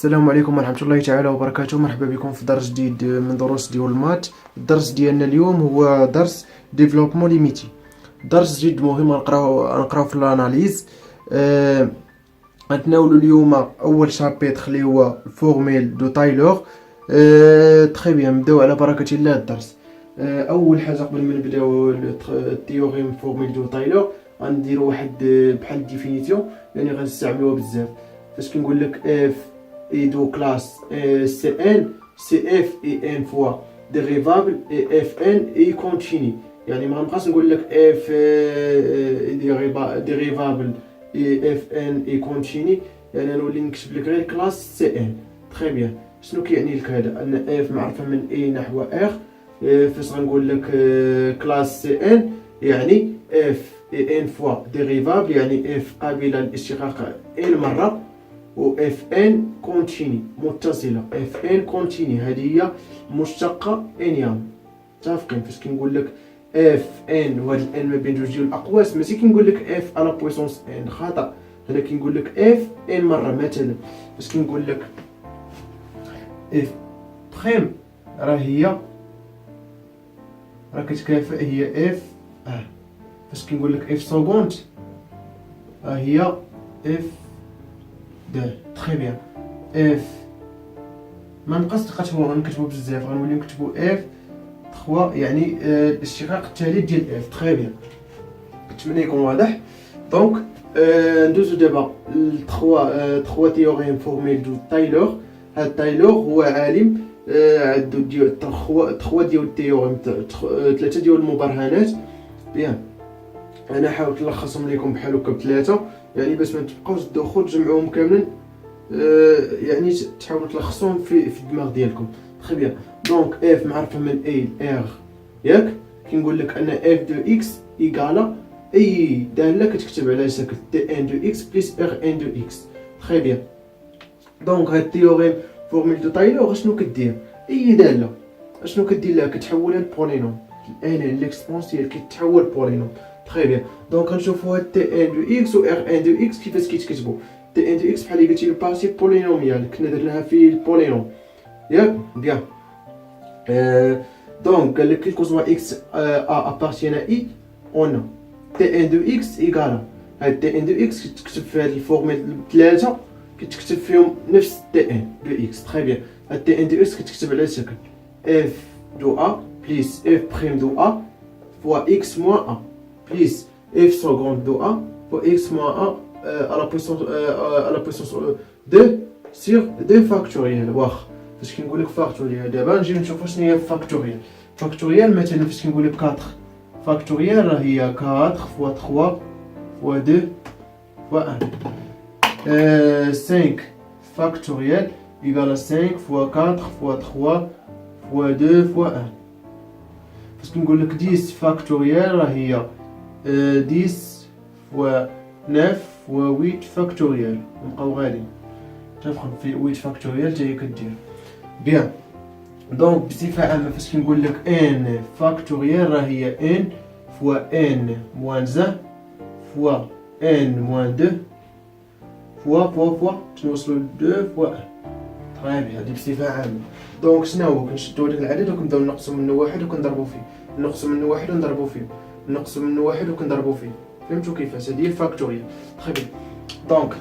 السلام عليكم ورحمة الله تعالى وبركاته. مرحبا بكم في درس جديد من دروس ديال المات. الدرس ديالنا اليوم هو درس ديفلوبمون ليميتي، درس جد مهم. غنقراو في الاناليز. غنتناولوا اليوم اول شابيتر اللي هو الفورميل دو تايلور. تري بيان، نبداو على بركة الله الدرس. اول حاجه قبل ما نبداو التيوريم فورميل دو تايلور غنديروا واحد بحال ديفينيسيون، يعني غنستعملوها بزاف. فاش كنقول لك اف اي دو كلاس سي ان، سي اف اي ان فوا ديريفابل اي اف ان اي كونتيني. يعني ما غنبقاش نقول لك اف ديريفابل اي اف ان اي كونتيني، يعني نولي نكتب لك غير كلاس سي ان. تري بيان، شنو كيعني لك هذا؟ ان اف معرفه من اي نحو ار. فاش غنقول لك كلاس سي ان يعني اف اي ان فوا ديريفابل، يعني اف قابله للاشتقاق ان مره، و اف ان كونتيني متصله. اف ان كونتيني هذه هي مشتقه انيام. متفقين؟ فاش كنقول لك اف ان وهاد الان ما بين جوج ديال الاقواس، ماشي كنقول لك اف على بويسونس ان، خطا. هنا كنقول لك اف ان مره. مثلا فاش كنقول لك اف بريم راه كتكافئ هي اف فاش كنقول لك اف سكوند هي اف دو. تري بيان، اف ما نبقاش نكتبو بزاف، غنوليو نكتبو اف 3 يعني الاشتقاق الثالث ديال اف. تري بيان، كنتمنى يكون واضح. دونك ندوزو دابا ل 3 تيوريم فورميل دو تايلور. هاد تايلور هو عالم عندو ديال 3 ديال التيوريم، 3 ديال المبرهنات. بيان، انا حاولت نلخصهم لكم بحال هكا بثلاثه، يعني باش ما تبقاوش تدوخوا تجمعوهم كاملين، يعني تحاولوا تلخصوهم في الدماغ ديالكم. تري بيان. دونك اف معرفه من اي ار، ياك؟ كنقول لك ان اف دو اكس ايكالا اي داله كتكتب على شكل تي ان دو اكس بلس ار ان دو اكس. تري بيان. دونك هاد التيوريم فورميل دو تايلور شنو كدير؟ اي داله شنو كدير لها؟ كتحولها لبولينوم. الان ليكسبونسيال كيتحول بولينوم. تري بيان. دونك غنشوفوا هاد تي ان دو اكس و ار ان دو اكس كيفاش كيتكتبوا. تي ان دو اكس بحال اللي قلتي البارتي بولينوميال كنا درناها في البولينوم، ياك؟ بيان. دونك قال لك كي كوزوا اكس ابارتيان اي اون تي ان دو اكس ايكالا. هاد تي ان دو اكس كتكتب في هاد الفورميل ثلاثه، كتكتب فيهم نفس تي ان دو اكس. تري بيان. هاد تي ان دو اكس كتكتب على شكل اف دو ا بليس اف بريم دو ا فوا اكس موان ا بليس اف سكوند دو ا فوا اكس موان ا à la puissance 2 sur 2 فاكتوريال. واخا فاش كنقول لك فاكتوريال دابا نجيو نشوفوا شنو هي فاكتوريال. فاكتوريال مثلا فاش كنقول لك 4 فاكتوريال راه هي 4 فوا 3 فوا 2 فوا 1. 5 فاكتوريال égale 5 فوا 4 فوا 3 فوا 2 فوا 1. فاش كنقول لك 10 فاكتوريال راه هي 10 فوا 9 فوا 8 فاكتوريال. نبقاو غاديين تفهم في 8 فاكتوريال حتى هي كدير. بيان. دونك بصفه عامه فاش كنقول لك ان فاكتوريال راه هي ان فوا ان موان 1 فوا ان موان 2 فوا تنوصلوا ل 2 فوا 1. تري بيان، هادي بصفه عامه. دونك شنو هو؟ كنشدو هذاك العدد وكنبداو نقصوا منه واحد وكنضربوا فيه، نقصوا منه واحد ونضربوا فيه، نقصوا منه واحد وكنضربوا فيه. فهمتوا كيفاش؟ هادي هي الفاكتوريال. تري بيان. دونك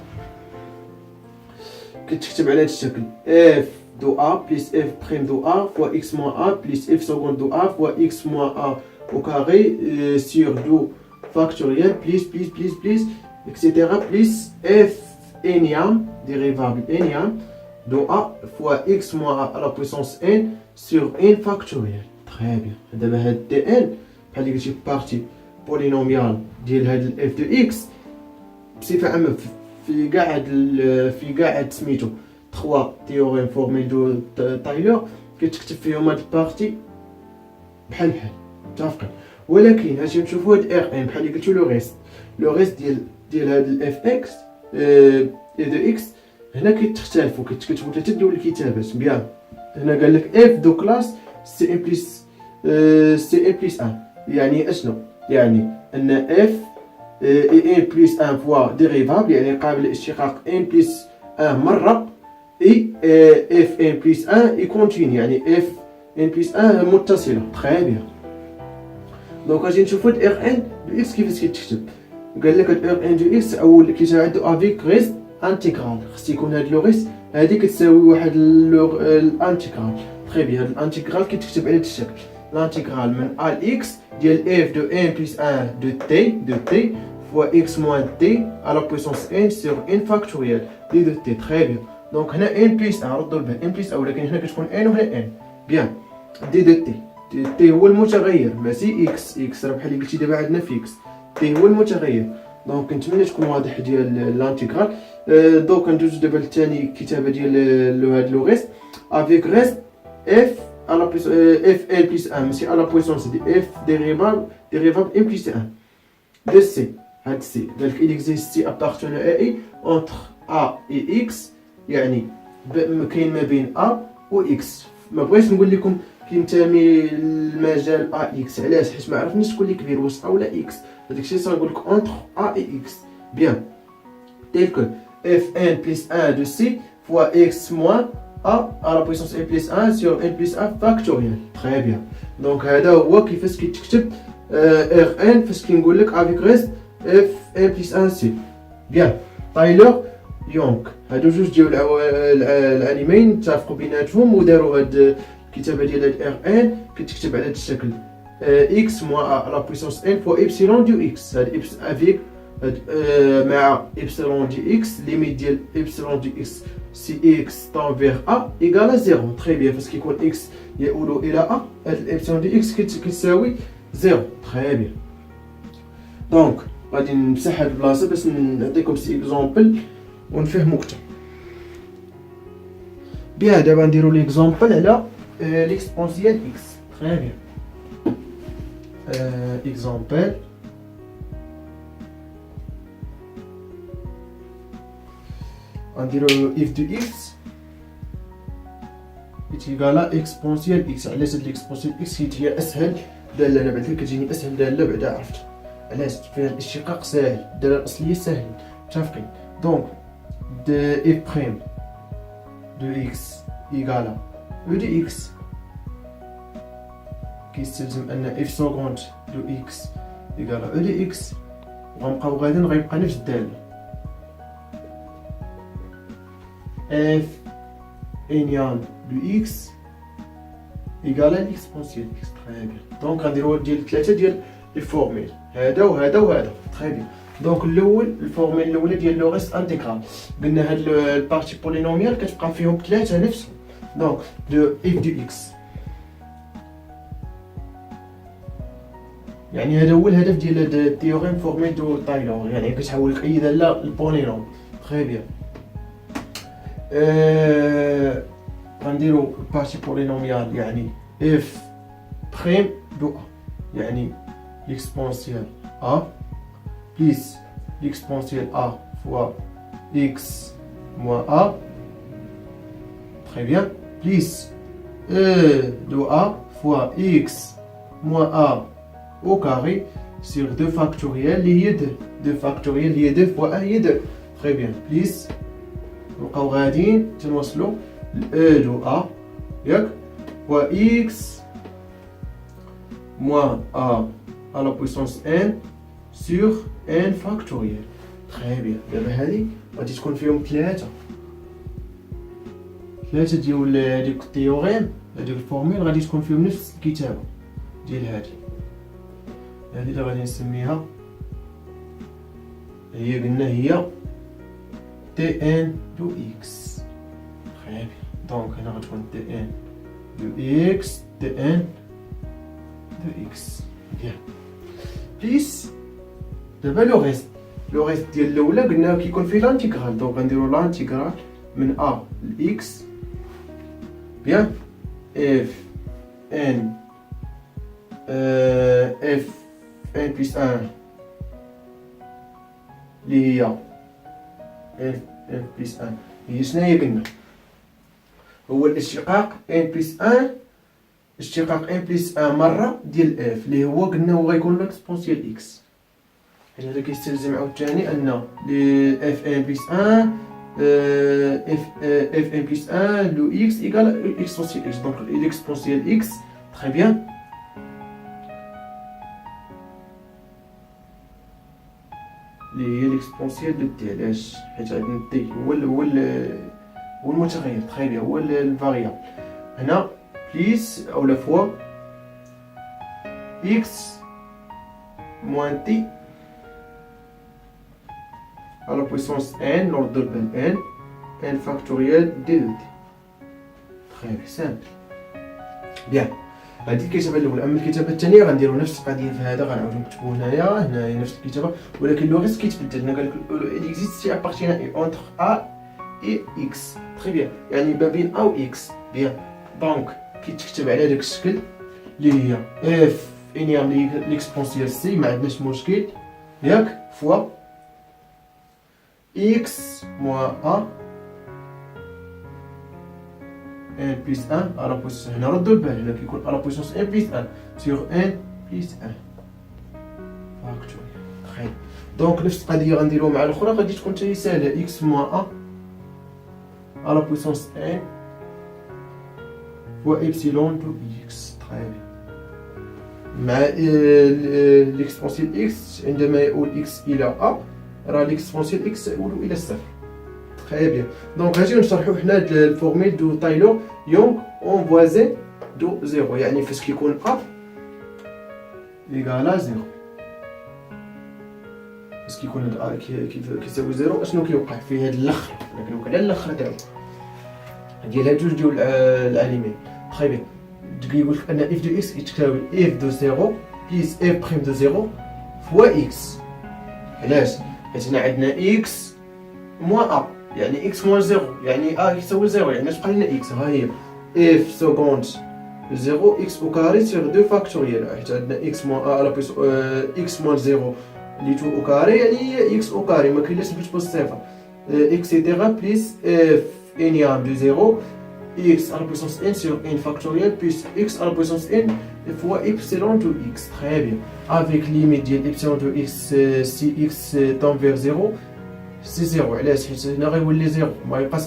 كتكتب على هذا الشكل اف دو ا بلس اف بريم دو ا فوا اكس موان ا بلس اف سكوند دو ا فوا اكس موان ا او كاري سور دو فاكتوريال بلس بلس بلس بلس اكسيتيرا بلس اف انيام ديريفابل انيام دو ا فوا اكس موان ا على بويسونس ان سور ان فاكتوريال. تري بيان. دابا هاد تي ان بحال اللي قلتي بارتي بولينوميال ديال هاد الاف دو اكس بصفه عامه في كاع هاد سميتو 3 تيوريم فورميل دو تايلور كتكتب فيهم هاد البارتي بحال متفقين. ولكن اجي نشوفوا هاد ار ان بحال اللي قلتو لو ريست ديال هاد الاف اكس اي دو اكس. هنا كيتختلفوا كيتكتبوا 3 ديال الكتابات. بيان. هنا قال لك اف دو كلاس سي ان بلس 1، يعني اشنو؟ يعني ان اف اي ان بلس 1 فوا ديريفابل، يعني قابل للاشتقاق ان بلس 1 مره اي اف ان بلس 1 اي كونتيني، يعني اف ان بلس 1 متصله. تري بيان. دونك غادي نشوفو هاد ار ان دو اكس كيفاش كيتكتب. قال لك هاد ار ان دو اكس اول كيجي عندو افيك ريست انتيغرال، خص يكون هاد لو ريست هادي كتساوي واحد الانتيغرال. تري بيان. هاد الانتيغرال كيتكتب على هاد الشكل، الانتيغرال من ا لاكس ديال اف دو ان بلس 1 دو تي fois x moins t à la puissance n sur n factoriel دي دو t. très bien. دونك هنا n بلس 1 ردوا البال n بلس 1، ولكن هنا كتكون n وهنا n. بيان. دي دو t، دي t هو المتغير ماشي x راه بحال اللي قلتي دابا عندنا في x. t هو المتغير. دونك كنتمنى تكون واضح ديال الانتيغرال. دوك ندوزو دابا لثاني كتابه ديال هاد لو ريست افيك ريست f à la puissance f n plus 1 ماشي à la puissance دي f dérivable n plus 1 de c. هاد سي قالك il existe appartenant à i entre a et x، يعني كاين ما بين a و x. ما بغيتش نقول لكم كينتمي للمجال a x، علاش؟ حيت ما عرفنيش شكون اللي كبير واش a ولا x. هذاك الشيء صنقول لك entre a et x. bien tel que fn plus 1 de c fois x moins a à la puissance n plus 1 sur n plus 1 factoriel. très bien. دونك هذا هو كيفاش كيتكتب rn فاش كنقول لك avec reste f n plus 1 c. bien. تايلر يونغ هادو جوج ديال العالمين اتفقوا بيناتهم وداروا هاد الكتابه ديال هاد ار ان كتكتب على هاد الشكل x moins la puissance n fois epsilon du x. هاد افيك مع epsilon du x ليميت ديال epsilon du x si x tend vers a égale à 0. très bien. فاش كيكون x يؤول الى a هاد الابسيلون دي x كتساوي 0. très bien. دونك غادي نمسح هاد البلاصه باش نعطيكم سي اكزامبل ونفهمو اكثر. بيان. دابا نديرو ليكزامبل على ليكسبونسيال اكس. تري بيان. اكزامبل غنديرو اف دو اكس ايكالا اكسبونسيال اكس. علاش هاد ليكسبونسيال اكس حيت هي اسهل داله، انا بعدا كتجيني اسهل داله بعدا عرفت علاش فيها الاشتقاق ساهل، الداله الاصليه ساهل. متفقين؟ دونك de f prime de x égale à e de x كيستلزم ان f seconde de x égale à e de x. وغنبقاو غاديين غيبقى نفس الداله f énième de x égale à l'exponentielle x. très bien. دونك غنديرو ديال ثلاثه ديال لي فورميل، هذا وهذا وهذا. très bien. دونك الاول الفورميل الاولى ديال لو ريست انتيغرال، قلنا هاد البارتي بولينوميال كتبقى فيهم ثلاثه نفسهم. دونك دو اف دو اكس، يعني هذا هو الهدف ديال التيوريم فورميل دو تايلور، يعني كتحول لك اي داله للبولينوم. تري بيان. غنديرو البارتي بولينوميال يعني اف بريم دو ا، يعني ليكسبونسيال ا plus l'exponentielle a fois x moins a. Très bien. Plus e de a fois x moins a au carré sur 2 factoriel lié 2 factoriel lié 2 fois 1 lié 2. Très bien. Plus نبقاو غاديين تنوصلوا e de a ياك fois x moins a à la puissance n sur n factoriel. très bien. دابا هادي غادي تكون فيهم ثلاثه ديال هاديك التيوريم، هاديك الفورميل غادي تكون فيهم نفس الكتابه ديال هادي اللي غادي نسميها هي قلنا هي تي ان دو اكس. très bien. دونك هنا غتكون تي ان دو اكس تي ان دو اكس. بيان. بليس دابا لو ريست ديال الاولى قلنا كيكون فيه لانتيغرال، دونك غنديرو لانتيغرال من ا لاكس. بيان. اف ان اف ان بلس 1 اللي هي اف ان بلس 1 هي شناهي قلنا هو الاشتقاق ان بلس 1، اشتقاق ان بلس 1 مره ديال اف اللي هو قلنا هو غيكون ليكسبونسيال اكس. يعني هذا كيستلزم عاوتاني ان لي اف ان بلس 1 fn plus 1 de x égale exponentielle x. Donc l'exponentielle x, très bien. اللي هي l'exponentielle de t. علاش؟ حيت عندنا t هو المتغير، très bien، هو الفاريابل. هنا بليس او لا فوا x moins t à la puissance n نردو بال n factoriel d de t. très simple. bien. هذه الكتابه الاولى. اما الكتابه الثانيه غنديروا نفس القضيه في هذا، غنعاودو نكتبوا هنايا نفس الكتابه، ولكن لو غير كيتبدل. هنا قال لك il existe appartient entre a et x. très bien، يعني ما بين a و x. bien. دونك كيتكتب على داك الشكل اللي هي f انيام ليكسبونسيال سي، ما عندناش مشكل ياك، فوا x moins a n plus 1 à la puissance. هنا ردوا البال، هنا كيكون à la puissance n plus 1 sur n plus 1 فاكتوريال. très دونك نفس القضيه غنديروها مع الاخرى، غادي تكون حتى هي ساهله. x moins a à la puissance n fois epsilon de x. très bien. مع l'exponentielle x عندما يؤول x الى a راه l'exponentielle x يؤول الى الصفر. très bien. دونك غادي نشرحوا حنا الفورميل دو تايلور يونغ اون فوازين دو زيرو، يعني فاش كيكون a ايكالا زيرو، فاش كيكون هاد a كيساوي زيرو اشنو كيوقع في هاد الاخر. كنوقع على الاخر تاعو ديال هاد جوج ديال الاليمين. très bien. كيقول لك ان اف دو اكس كتساوي اف دو زيرو بليس اف بريم دو زيرو فوا اكس. علاش؟ حيت هنا عندنا اكس موان ا، يعني اكس موان زيرو، يعني ا يساوي زيرو، يعني اش بقى لنا اكس. ها هي اف سكوند زيرو اكس او كاري سيغ دو فاكتوريال، حيت عندنا اكس موان ا على بليس اكس موان زيرو اللي تو او كاري، يعني هي اكس او كاري، ما كاينلاش نكتبو الصفر اكسيتيرا بليس اف انيام دو زيرو x à la puissance n sur n factoriel plus x à la puissance n fois epsilon de x. très bien. avec limite de epsilon de x si x tend vers 0 c'est 0. علاش؟ حيت هنا غيولي 0 ما يبقاش.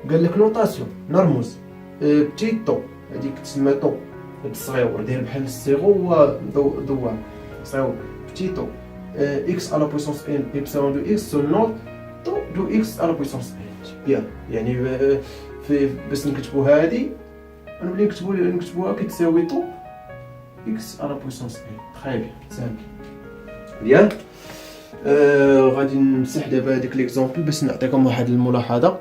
قال لك نوطاسيون نرمز بتي طو، هذيك تسمى طو بالصغيور، داير بحال الزيرو هو دوار صغيور، بتي طو x à la puissance n epsilon de x sur نوت طو دو x à la puissance n. bien. يعني باش نكتبوا هذه نولي نكتبوها كتساوي طو x على بويسونس n. très bien. سامبل. بيان. غادي نمسح دابا هذيك ليكزامبل باش نعطيكم واحد الملاحظه.